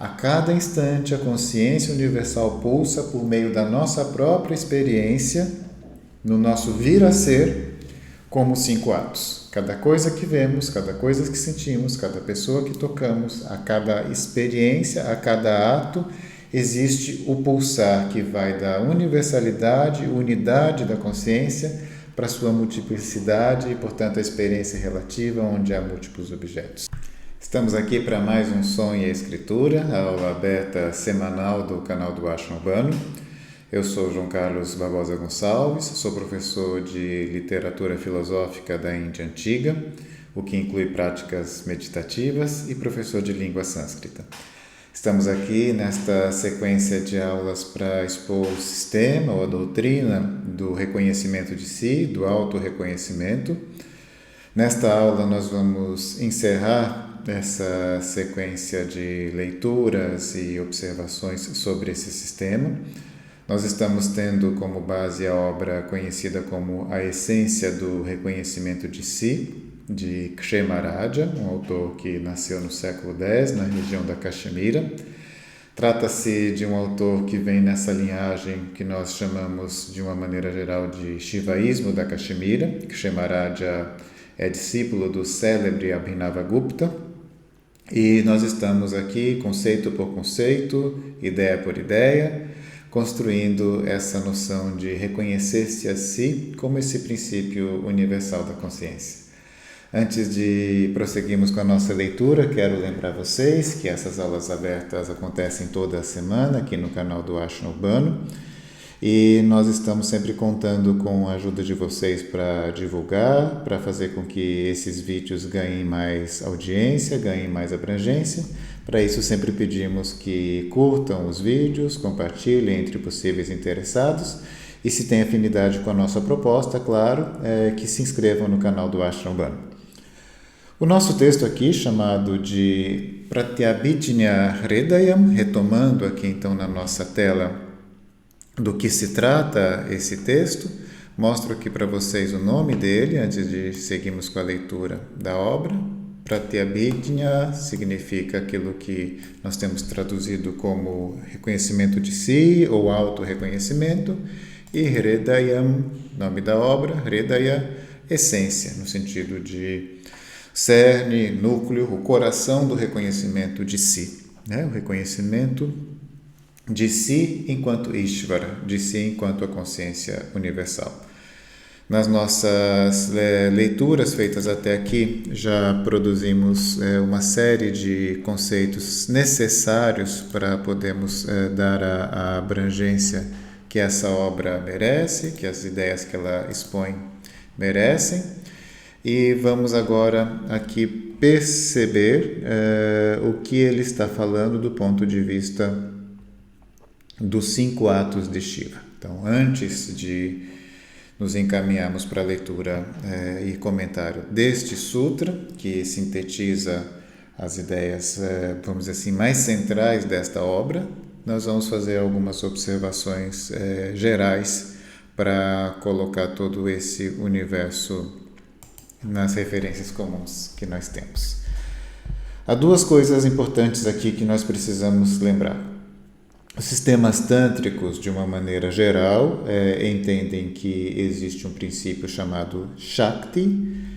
A cada instante, a consciência universal pulsa por meio da nossa própria experiência, no nosso vir a ser, como 5 atos. Cada coisa que vemos, cada coisa que sentimos, cada pessoa que tocamos, a cada experiência, a cada ato, existe o pulsar que vai da universalidade, unidade da consciência, para sua multiplicidade e, portanto, a experiência relativa onde há múltiplos objetos. Estamos aqui para mais um Som e a Escritura, a aula aberta semanal do canal do Ashram Urbano. Eu sou João Carlos Barbosa Gonçalves, sou professor de literatura filosófica da Índia Antiga, o que inclui práticas meditativas, e professor de língua sânscrita. Estamos aqui nesta sequência de aulas para expor o sistema ou a doutrina do reconhecimento de si, do autorreconhecimento. Nesta aula nós vamos encerrar essa sequência de leituras e observações sobre esse sistema. Nós estamos tendo como base a obra conhecida como A Essência do Reconhecimento de Si, de Kshemaraja, um autor que nasceu no século X, na região da Caxemira. Trata-se de um autor que vem nessa linhagem que nós chamamos, de uma maneira geral, de Shivaísmo da Caxemira. Kshemaraja é discípulo do célebre Abhinavagupta. E nós estamos aqui, conceito por conceito, ideia por ideia, construindo essa noção de reconhecer-se a si como esse princípio universal da consciência. Antes de prosseguirmos com a nossa leitura, quero lembrar vocês que essas aulas abertas acontecem toda a semana aqui no canal do Ashram Urbano, e nós estamos sempre contando com a ajuda de vocês para divulgar, para fazer com que esses vídeos ganhem mais audiência, ganhem mais abrangência. Para isso sempre pedimos que curtam os vídeos, compartilhem entre possíveis interessados, e se tem afinidade com a nossa proposta, claro, que se inscrevam no canal do Ashram Urbano. O nosso texto aqui, chamado de Pratyabhijñā Hridayam, retomando aqui então na nossa tela do que se trata esse texto, mostro aqui para vocês o nome dele, antes de seguirmos com a leitura da obra. Pratyabhijñā significa aquilo que nós temos traduzido como reconhecimento de si ou auto-reconhecimento, e Hridayam, nome da obra, Hridaya, essência, no sentido de cerne, núcleo, o coração do reconhecimento de si, né? O reconhecimento de si enquanto Ishvara, de si enquanto a consciência universal. Nas nossas leituras feitas até aqui, já produzimos uma série de conceitos necessários para podermos dar a abrangência que essa obra merece, que as ideias que ela expõe merecem. E vamos agora aqui perceber o que ele está falando do ponto de vista dos 5 atos de Shiva. Então, antes de nos encaminharmos para a leitura e comentário deste sutra, que sintetiza as ideias, vamos dizer assim, mais centrais desta obra, nós vamos fazer algumas observações gerais para colocar todo esse universo nas referências comuns que nós temos. Há 2 coisas importantes aqui que nós precisamos lembrar. Os sistemas tântricos, de uma maneira geral, entendem que existe um princípio chamado Shakti.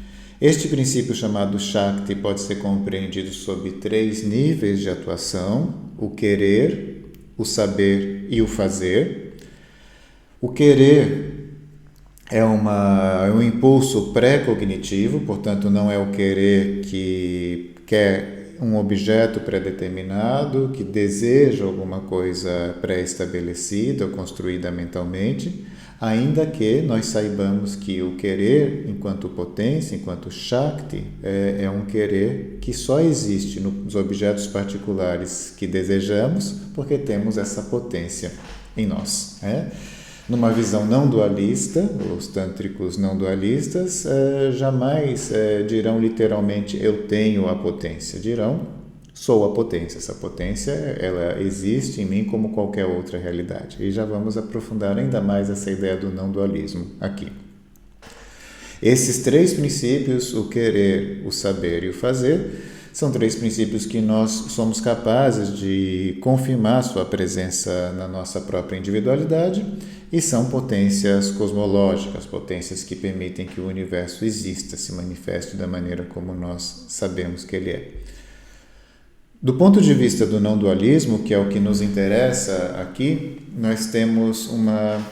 Este princípio chamado Shakti pode ser compreendido sob 3 níveis de atuação: o querer, o saber e o fazer. O querer é um impulso pré-cognitivo, portanto não é o querer que quer um objeto pré-determinado, que deseja alguma coisa pré-estabelecida ou construída mentalmente, ainda que nós saibamos que o querer, enquanto potência, enquanto Shakti, é um querer que só existe nos objetos particulares que desejamos, porque temos essa potência em nós. Numa visão não dualista, os tântricos não dualistas jamais dirão literalmente eu tenho a potência, dirão sou a potência. Essa potência ela existe em mim como qualquer outra realidade. E já vamos aprofundar ainda mais essa ideia do não dualismo aqui. Esses 3 princípios, o querer, o saber e o fazer, São 3 princípios que nós somos capazes de confirmar sua presença na nossa própria individualidade e são potências cosmológicas, potências que permitem que o universo exista, se manifeste da maneira como nós sabemos que ele é. Do ponto de vista do não dualismo, que é o que nos interessa aqui, nós temos uma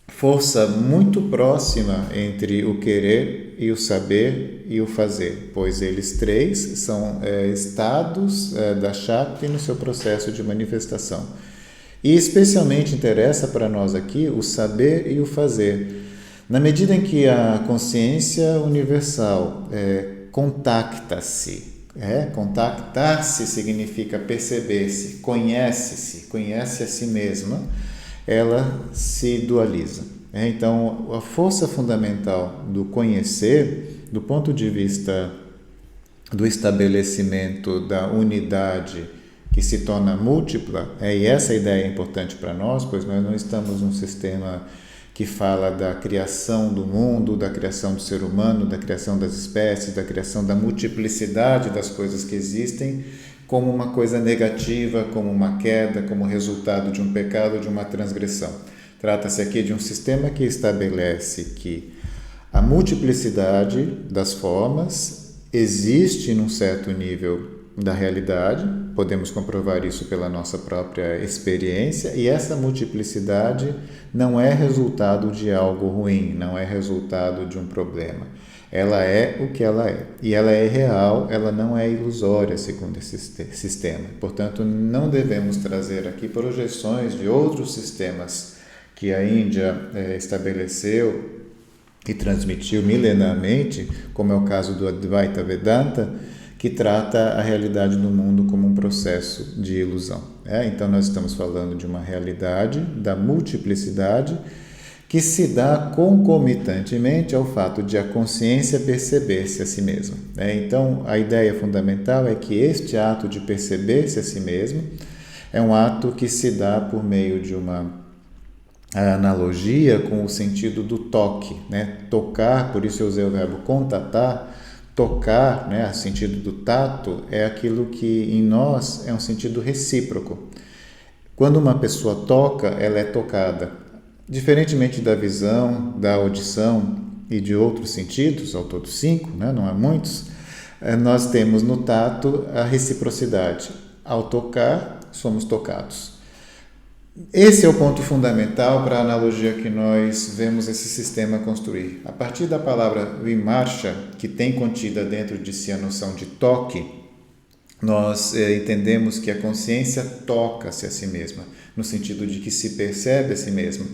força muito próxima entre o querer e o saber e o fazer, pois eles 3 são estados da Shakti no seu processo de manifestação. E especialmente interessa para nós aqui o saber e o fazer. Na medida em que a consciência universal contacta-se, contactar-se significa perceber-se, conhece a si mesma, ela se dualiza. Então, a força fundamental do conhecer, do ponto de vista do estabelecimento da unidade que se torna múltipla, e essa ideia é importante para nós, pois nós não estamos num sistema que fala da criação do mundo, da criação do ser humano, da criação das espécies, da criação da multiplicidade das coisas que existem, como uma coisa negativa, como uma queda, como resultado de um pecado, de uma transgressão. Trata-se aqui de um sistema que estabelece que a multiplicidade das formas existe num certo nível da realidade, podemos comprovar isso pela nossa própria experiência, e essa multiplicidade não é resultado de algo ruim, não é resultado de um problema. Ela é o que ela é, e ela é real, ela não é ilusória, segundo esse sistema. Portanto, não devemos trazer aqui projeções de outros sistemas que a Índia estabeleceu e transmitiu milenarmente, como é o caso do Advaita Vedanta, que trata a realidade do mundo como um processo de ilusão. Então, nós estamos falando de uma realidade da multiplicidade que se dá concomitantemente ao fato de a consciência perceber-se a si mesma. Então, a ideia fundamental é que este ato de perceber-se a si mesmo é um ato que se dá por meio de uma analogia com o sentido do toque. Tocar, por isso eu usei o verbo contatar. Tocar, o sentido do tato, é aquilo que em nós é um sentido recíproco. Quando uma pessoa toca, ela é tocada. Diferentemente da visão, da audição e de outros sentidos, ao todo 5, não há muitos, nós temos no tato a reciprocidade. Ao tocar, somos tocados. Esse é o ponto fundamental para a analogia que nós vemos esse sistema construir. A partir da palavra vimarsha, que tem contida dentro de si a noção de toque, nós entendemos que a consciência toca-se a si mesma, no sentido de que se percebe a si mesma.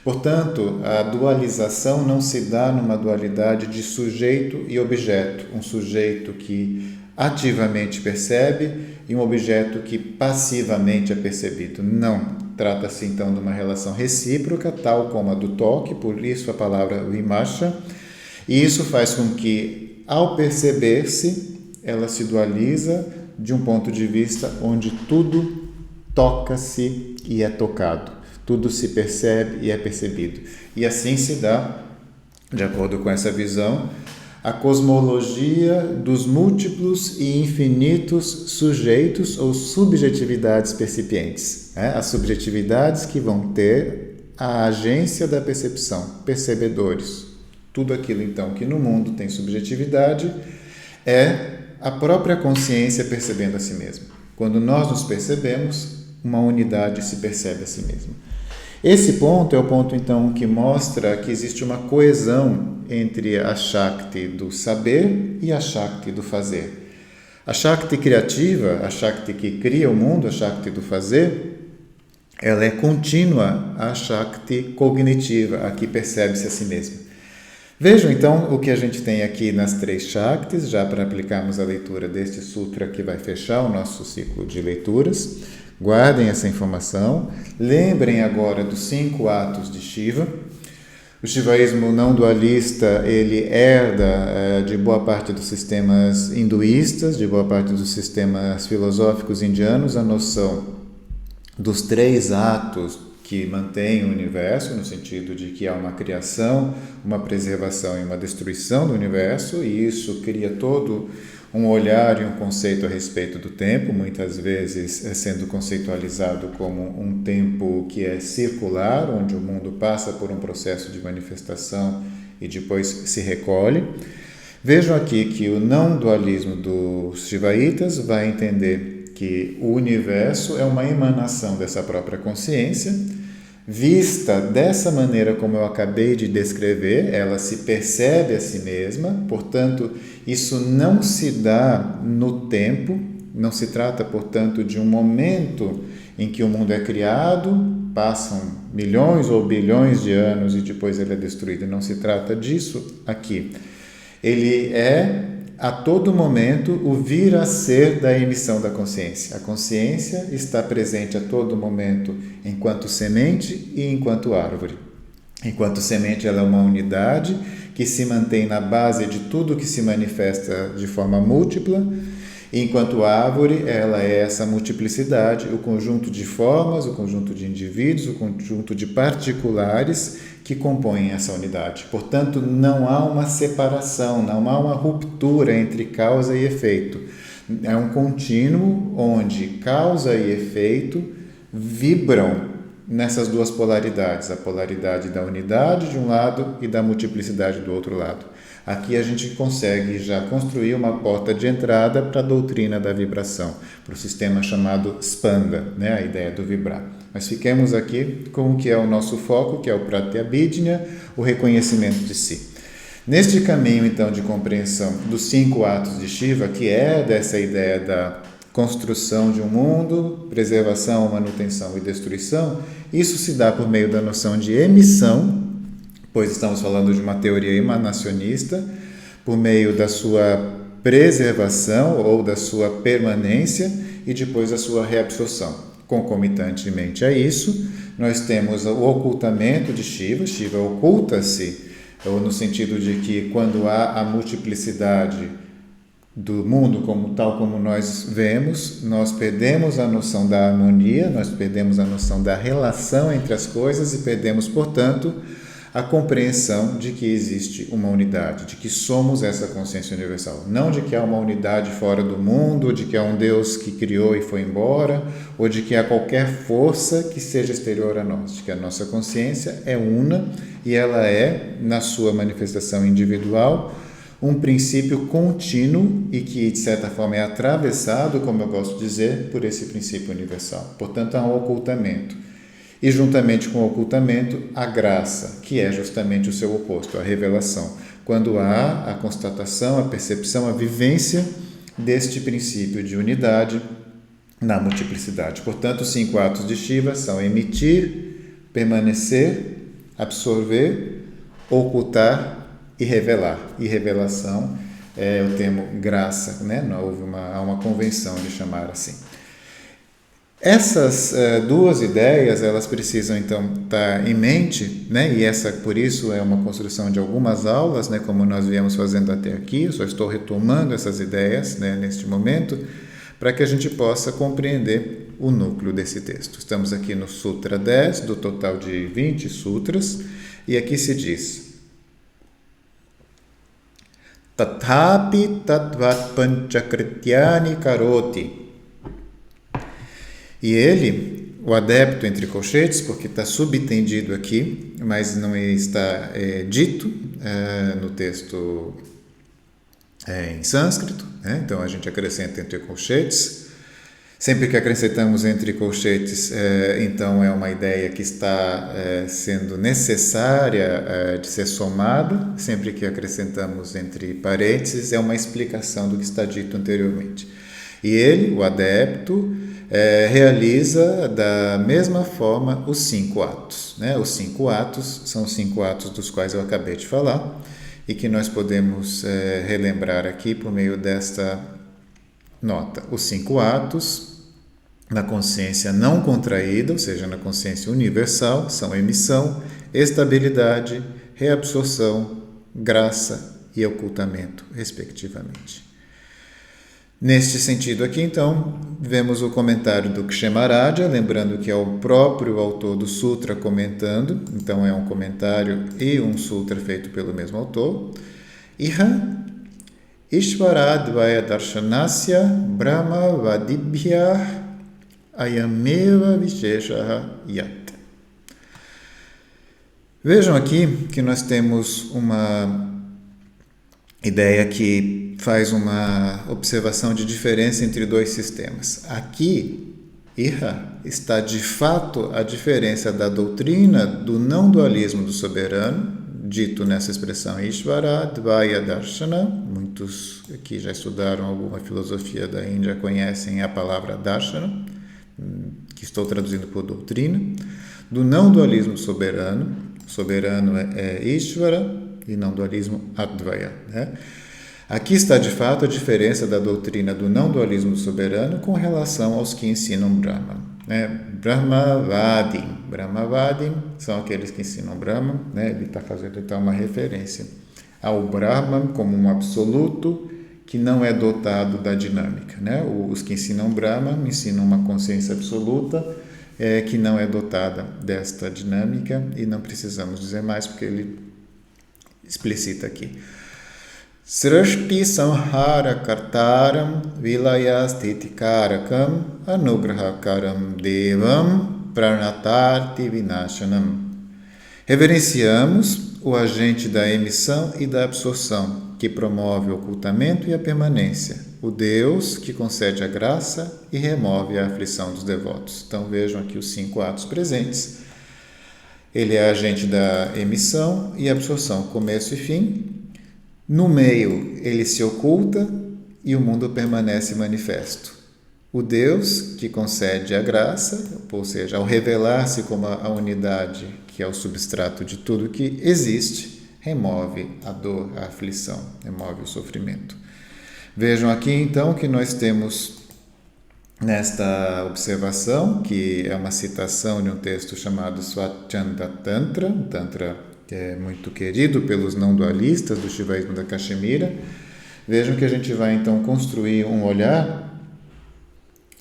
Portanto, a dualização não se dá numa dualidade de sujeito e objeto, um sujeito que ativamente percebe e um objeto que passivamente é percebido. Não. Trata-se então de uma relação recíproca, tal como a do toque, por isso a palavra vimarsha, e isso faz com que, ao perceber-se, ela se dualiza de um ponto de vista onde tudo toca-se e é tocado, tudo se percebe e é percebido. E assim se dá, de acordo com essa visão, a cosmologia dos múltiplos e infinitos sujeitos ou subjetividades percipientes. As subjetividades que vão ter a agência da percepção, percebedores. Tudo aquilo, então, que no mundo tem subjetividade é a própria consciência percebendo a si mesma. Quando nós nos percebemos, uma unidade se percebe a si mesma. Esse ponto é o ponto, então, que mostra que existe uma coesão entre a Shakti do saber e a Shakti do fazer. A Shakti criativa, a Shakti que cria o mundo, a Shakti do fazer, ela é contínua à Shakti cognitiva, a que percebe-se a si mesma. Vejam, então, o que a gente tem aqui nas 3 Shaktis, já para aplicarmos a leitura deste sutra que vai fechar o nosso ciclo de leituras. Guardem essa informação. Lembrem agora dos 5 atos de Shiva. O shivaísmo não dualista, ele herda de boa parte dos sistemas hinduístas, de boa parte dos sistemas filosóficos indianos, a noção dos 3 atos que mantêm o universo, no sentido de que há uma criação, uma preservação e uma destruição do universo, e isso cria todo um olhar e um conceito a respeito do tempo, muitas vezes sendo conceitualizado como um tempo que é circular, onde o mundo passa por um processo de manifestação e depois se recolhe. Vejam aqui que o não dualismo dos Shivaitas vai entender que o universo é uma emanação dessa própria consciência. Vista dessa maneira como eu acabei de descrever, ela se percebe a si mesma, portanto, isso não se dá no tempo, não se trata, portanto, de um momento em que o mundo é criado, passam milhões ou bilhões de anos e depois ele é destruído. Não se trata disso aqui. Ele é, a todo momento, o vir a ser da emissão da consciência. A consciência está presente a todo momento enquanto semente e enquanto árvore. Enquanto semente, ela é uma unidade que se mantém na base de tudo que se manifesta de forma múltipla. Enquanto árvore, ela é essa multiplicidade, o conjunto de formas, o conjunto de indivíduos, o conjunto de particulares que compõem essa unidade. Portanto, não há uma separação, não há uma ruptura entre causa e efeito. É um contínuo onde causa e efeito vibram nessas duas polaridades, a polaridade da unidade de um lado e da multiplicidade do outro lado. Aqui a gente consegue já construir uma porta de entrada para a doutrina da vibração, para o sistema chamado Spanda, né? A ideia do vibrar. Mas fiquemos aqui com o que é o nosso foco, que é o Pratyabhijna, o reconhecimento de si. Neste caminho, então, de compreensão dos 5 atos de Shiva, que é dessa ideia da construção de um mundo, preservação, manutenção e destruição, isso se dá por meio da noção de emissão, pois estamos falando de uma teoria emanacionista, por meio da sua preservação ou da sua permanência e depois da sua reabsorção. Concomitantemente a isso, nós temos o ocultamento de Shiva. Shiva oculta-se, ou no sentido de que quando há a multiplicidade do mundo tal como nós vemos, nós perdemos a noção da harmonia, nós perdemos a noção da relação entre as coisas e perdemos, portanto, a compreensão de que existe uma unidade, de que somos essa consciência universal. Não de que há uma unidade fora do mundo, de que há um Deus que criou e foi embora, ou de que há qualquer força que seja exterior a nós, de que a nossa consciência é una e ela é, na sua manifestação individual, um princípio contínuo e que, de certa forma, é atravessado, como eu gosto de dizer, por esse princípio universal. Portanto, há um ocultamento. E, juntamente com o ocultamento, a graça, que é justamente o seu oposto, a revelação. Quando há a constatação, a percepção, a vivência deste princípio de unidade na multiplicidade. Portanto, os 5 atos de Shiva são emitir, permanecer, absorver, ocultar e revelar. E revelação é o termo graça, né? Há uma convenção de chamar assim. Essas duas ideias, elas precisam então estar em mente, né? E por isso é uma construção de algumas aulas, né? Como nós viemos fazendo até aqui. Eu só estou retomando essas ideias, né? Neste momento, para que a gente possa compreender o núcleo desse texto. Estamos aqui no Sutra 10, do total de 20 sutras, e aqui se diz: Tathapi tadvat panchakrityani karoti. E ele, o adepto entre colchetes, porque está subentendido aqui, mas não está dito no texto em sânscrito, né? Então a gente acrescenta entre colchetes. Sempre que acrescentamos entre colchetes, então é uma ideia que está sendo necessária de ser somada. Sempre que acrescentamos entre parênteses, é uma explicação do que está dito anteriormente. E ele, o adepto, realiza da mesma forma os 5 atos, né? Os 5 atos são os 5 atos dos quais eu acabei de falar e que nós podemos relembrar aqui por meio desta nota. Os 5 atos na consciência não contraída, ou seja, na consciência universal, são emissão, estabilidade, reabsorção, graça e ocultamento, respectivamente. Neste sentido aqui, então, vemos o comentário do Kshemarajya, lembrando que é o próprio autor do sutra comentando, então é um comentário e um sutra feito pelo mesmo autor. Iha Ishvaradvaya darshanasya brahma vadibhya ayameva visheshaha yat. Vejam aqui que nós temos uma ideia que faz uma observação de diferença entre dois sistemas. Aqui, Iha está de fato a diferença da doutrina do não dualismo do soberano, dito nessa expressão Ishvara Dvaya Darshana. Muitos que já estudaram alguma filosofia da Índia conhecem a palavra Darshana, que estou traduzindo por doutrina, do não dualismo do soberano. Soberano é Ishvara e não dualismo Advaya, né? Aqui está de fato a diferença da doutrina do não dualismo do soberano com relação aos que ensinam Brahman, né? Brahmavadim são aqueles que ensinam Brahman, né? Ele está fazendo então uma referência ao Brahman como um absoluto que não é dotado da dinâmica, né? Os que ensinam Brahman ensinam uma consciência absoluta que não é dotada desta dinâmica, e não precisamos dizer mais porque ele explicita aqui. Srishti samhara kartaram vilayastitikarakam anugrahakaram devam pranatarti vinashanam. Reverenciamos o agente da emissão e da absorção, que promove o ocultamento e a permanência, o Deus que concede a graça e remove a aflição dos devotos. Então vejam aqui os 5 atos presentes. Ele é agente da emissão e absorção, começo e fim. No meio, ele se oculta e o mundo permanece manifesto. O Deus que concede a graça, ou seja, ao revelar-se como a unidade, que é o substrato de tudo que existe, remove a dor, a aflição, remove o sofrimento. Vejam aqui então que nós temos nesta observação, que é uma citação de um texto chamado Swachanda Tantra, um Tantra que é muito querido pelos não dualistas do Shivaísmo da Caxemira. Vejam que a gente vai então construir um olhar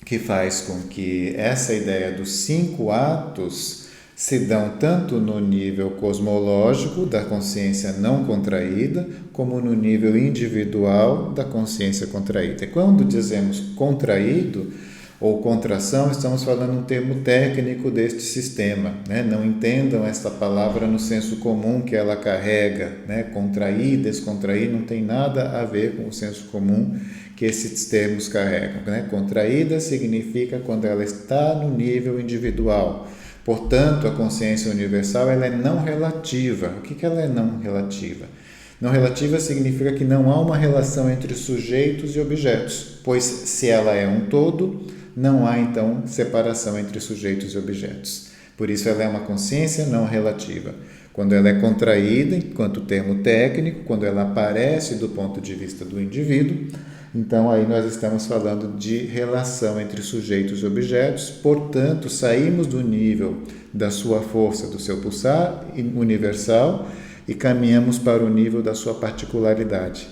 que faz com que essa ideia dos 5 atos se dão tanto no nível cosmológico da consciência não contraída, como no nível individual da consciência contraída. E quando dizemos contraído ou contração, estamos falando um termo técnico deste sistema, né? Não entendam esta palavra no senso comum que ela carrega, né? Contrair, descontrair não tem nada a ver com o senso comum que esses termos carregam, né? Contraída significa quando ela está no nível individual. Portanto, a consciência universal ela é não relativa. O que ela é não relativa? Não relativa significa que não há uma relação entre sujeitos e objetos, pois se ela é um todo, não há então separação entre sujeitos e objetos. Por isso ela é uma consciência não relativa. Quando ela é contraída, enquanto termo técnico, quando ela aparece do ponto de vista do indivíduo, então aí nós estamos falando de relação entre sujeitos e objetos, portanto saímos do nível da sua força, do seu pulsar universal e caminhamos para o nível da sua particularidade.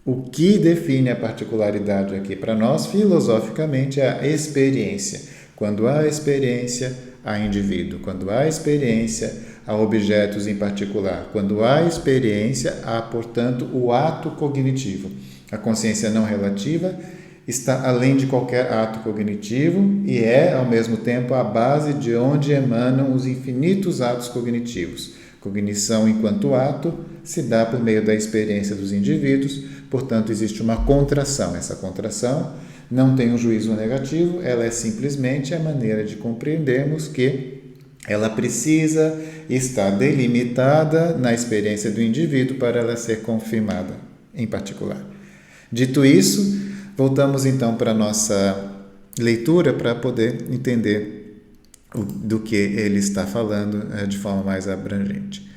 O que define a particularidade aqui para nós, filosoficamente, é a experiência. Quando há experiência, há indivíduo. Quando há experiência, há objetos em particular. Quando há experiência, há, portanto, o ato cognitivo. A consciência não relativa está além de qualquer ato cognitivo e é, ao mesmo tempo, a base de onde emanam os infinitos atos cognitivos. Cognição enquanto ato se dá por meio da experiência dos indivíduos, portanto, existe uma contração. Essa contração não tem um juízo negativo, ela é simplesmente a maneira de compreendermos que ela precisa estar delimitada na experiência do indivíduo para ela ser confirmada em particular. Dito isso, voltamos então para a nossa leitura para poder entender do que ele está falando de forma mais abrangente.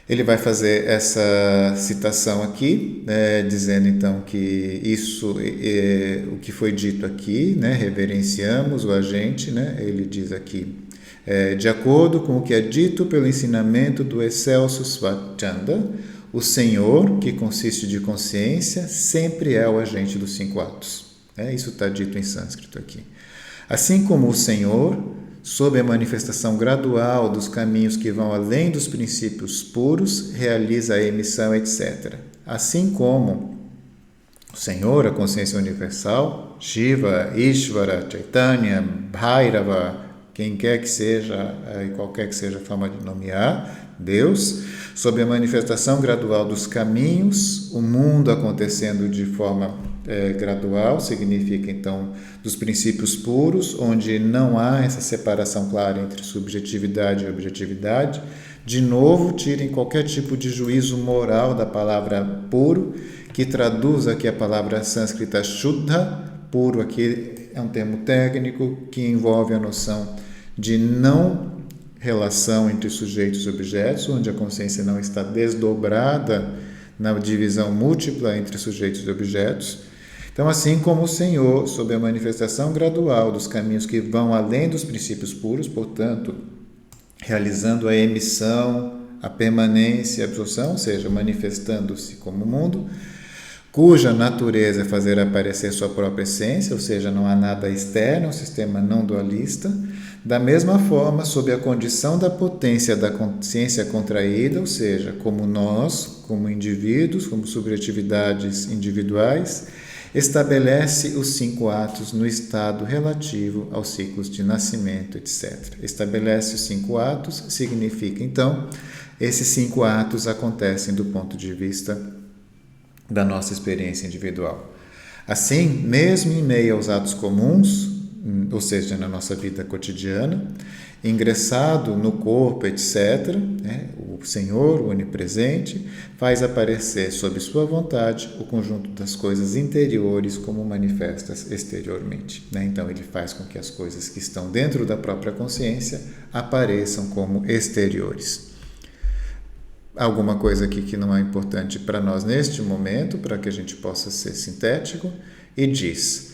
Ele vai fazer essa citação aqui, dizendo então que isso, o que foi dito aqui, né, reverenciamos o agente, né, ele diz aqui, de acordo com o que é dito pelo ensinamento do excelso Swachanda, o Senhor, que consiste de consciência, sempre é o agente dos 5 atos. Isso está dito em sânscrito aqui. Assim como o Senhor, sob a manifestação gradual dos caminhos que vão além dos princípios puros, realiza a emissão, etc. Assim como o Senhor, a consciência universal, Shiva, Ishvara, Chaitanya, Bhairava, quem quer que seja, e qualquer que seja a forma de nomear, Deus, sob a manifestação gradual dos caminhos, o mundo acontecendo de forma gradual, significa então dos princípios puros, onde não há essa separação clara entre subjetividade e objetividade. De novo, tirem qualquer tipo de juízo moral da palavra puro, que traduz aqui a palavra sânscrita Shuddha. Puro aqui é um termo técnico que envolve a noção de não relação entre sujeitos e objetos, onde a consciência não está desdobrada na divisão múltipla entre sujeitos e objetos. Então, assim como o Senhor, sob a manifestação gradual dos caminhos que vão além dos princípios puros, portanto, realizando a emissão, a permanência e a absorção, ou seja, manifestando-se como mundo, cuja natureza é fazer aparecer sua própria essência, ou seja, não há nada externo, um sistema não dualista. Da mesma forma, sob a condição da potência da consciência contraída, ou seja, como nós, como indivíduos, como subjetividades individuais, estabelece os 5 atos no estado relativo aos ciclos de nascimento, etc. Estabelece os 5 atos significa, então, esses 5 atos acontecem do ponto de vista da nossa experiência individual. Assim, mesmo em meio aos atos comuns, ou seja, na nossa vida cotidiana, ingressado no corpo, etc., o Senhor, o onipresente, faz aparecer sob sua vontade o conjunto das coisas interiores como manifestas exteriormente. Então, ele faz com que as coisas que estão dentro da própria consciência apareçam como exteriores. Alguma coisa aqui que não é importante para nós neste momento, para que a gente possa ser sintético, e diz: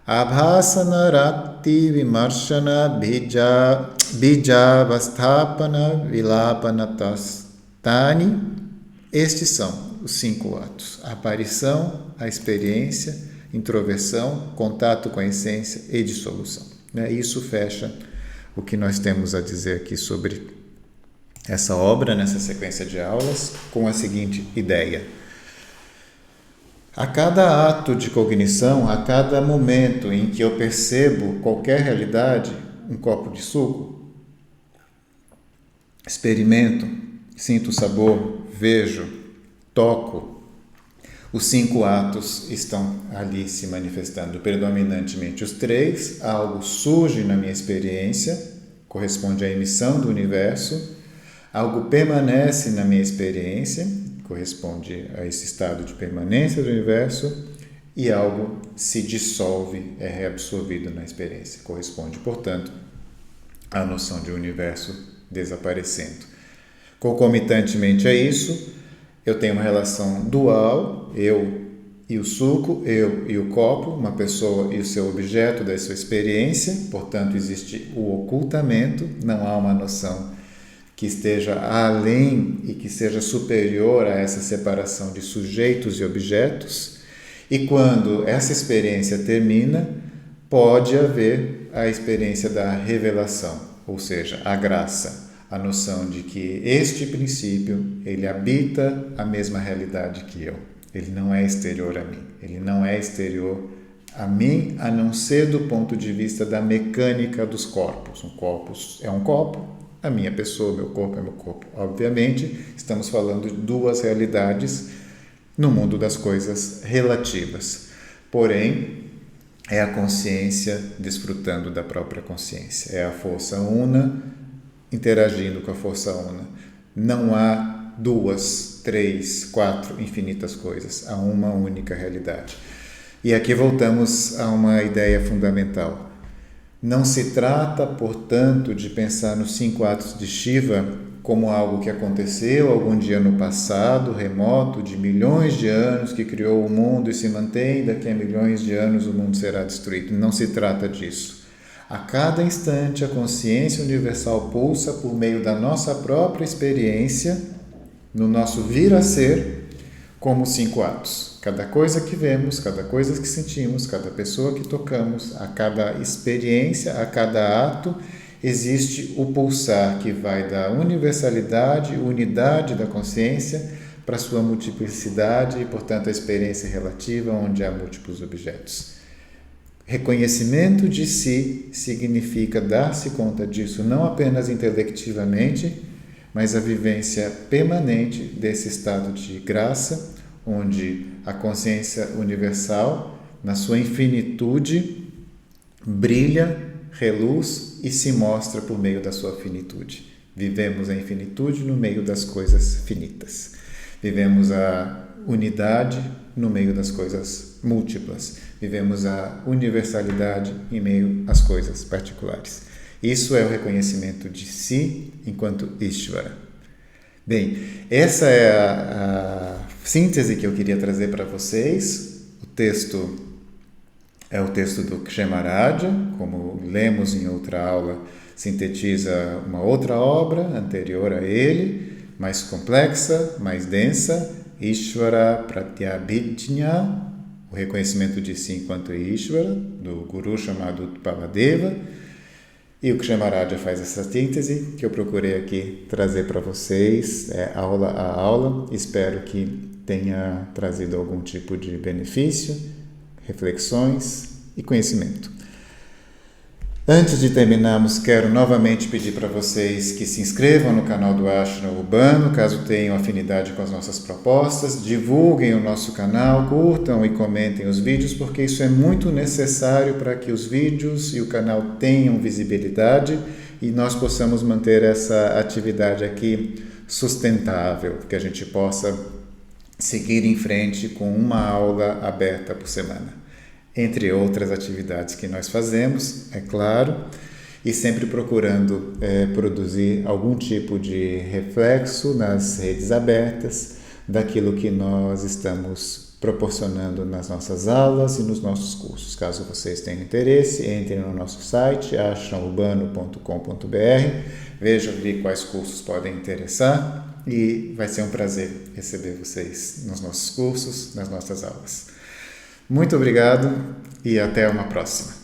Abhasana Rakti Vimarshana Bija Vastapana Vilapana Tastani. Estes são os 5 atos: a aparição, a experiência, introversão, contato com a essência e dissolução. Isso fecha o que nós temos a dizer aqui sobre essa obra, nessa sequência de aulas, com a seguinte ideia: a cada ato de cognição, a cada momento em que eu percebo qualquer realidade, um copo de suco, experimento, sinto o sabor, vejo, toco, os 5 atos estão ali se manifestando, predominantemente os 3, algo surge na minha experiência, corresponde à emissão do universo, algo permanece na minha experiência, corresponde a esse estado de permanência do universo, e algo se dissolve, é reabsorvido na experiência, corresponde, portanto, à noção de universo desaparecendo. Concomitantemente a isso, eu tenho uma relação dual, eu e o suco, eu e o copo, uma pessoa e o seu objeto da sua experiência, portanto, existe o ocultamento, não há uma noção que esteja além e que seja superior a essa separação de sujeitos e objetos. E quando essa experiência termina, pode haver a experiência da revelação, ou seja, a graça, a noção de que este princípio, ele habita a mesma realidade que eu. Ele não é exterior a mim, ele não é exterior a mim, a não ser do ponto de vista da mecânica dos corpos. Um copo é um copo, a minha pessoa, meu corpo é meu corpo. Obviamente, estamos falando de 2 realidades no mundo das coisas relativas. Porém, é a consciência desfrutando da própria consciência. É a força una interagindo com a força una. Não há 2, 3, 4 infinitas coisas. Há uma única realidade. E aqui voltamos a uma ideia fundamental. Não se trata, portanto, de pensar nos 5 atos de Shiva como algo que aconteceu algum dia no passado, remoto, de milhões de anos, que criou o mundo e se mantém, daqui a milhões de anos o mundo será destruído. Não se trata disso. A cada instante, a consciência universal pulsa por meio da nossa própria experiência, no nosso vir a ser, como 5 atos. Cada coisa que vemos, cada coisa que sentimos, cada pessoa que tocamos, a cada experiência, a cada ato, existe o pulsar que vai da universalidade, unidade da consciência, para sua multiplicidade e, portanto, a experiência relativa onde há múltiplos objetos. Reconhecimento de si significa dar-se conta disso não apenas intelectivamente, mas a vivência permanente desse estado de graça, onde a consciência universal, na sua infinitude, brilha, reluz e se mostra por meio da sua finitude. Vivemos a infinitude no meio das coisas finitas. Vivemos a unidade no meio das coisas múltiplas. Vivemos a universalidade em meio às coisas particulares. Isso é o reconhecimento de si enquanto Ishvara. Bem, essa é a síntese que eu queria trazer para vocês. O texto é o texto do Kshemaraja, como lemos em outra aula, sintetiza uma outra obra anterior a ele, mais complexa, mais densa, Ishvara Pratyabhijna, o reconhecimento de si enquanto Ishvara, do guru chamado Utpaladeva. E o Kshemaraja faz essa síntese que eu procurei aqui trazer para vocês, aula a aula. Espero que tenha trazido algum tipo de benefício, reflexões e conhecimento. Antes de terminarmos, quero novamente pedir para vocês que se inscrevam no canal do Ashrama Urbano, caso tenham afinidade com as nossas propostas, divulguem o nosso canal, curtam e comentem os vídeos, porque isso é muito necessário para que os vídeos e o canal tenham visibilidade e nós possamos manter essa atividade aqui sustentável, que a gente possa seguir em frente com uma aula aberta por semana. Entre outras atividades que nós fazemos, é claro, e sempre procurando produzir algum tipo de reflexo nas redes abertas daquilo que nós estamos proporcionando nas nossas aulas e nos nossos cursos. Caso vocês tenham interesse, entrem no nosso site, ashraurbano.com.br, vejam ali quais cursos podem interessar e vai ser um prazer receber vocês nos nossos cursos, nas nossas aulas. Muito obrigado e até uma próxima.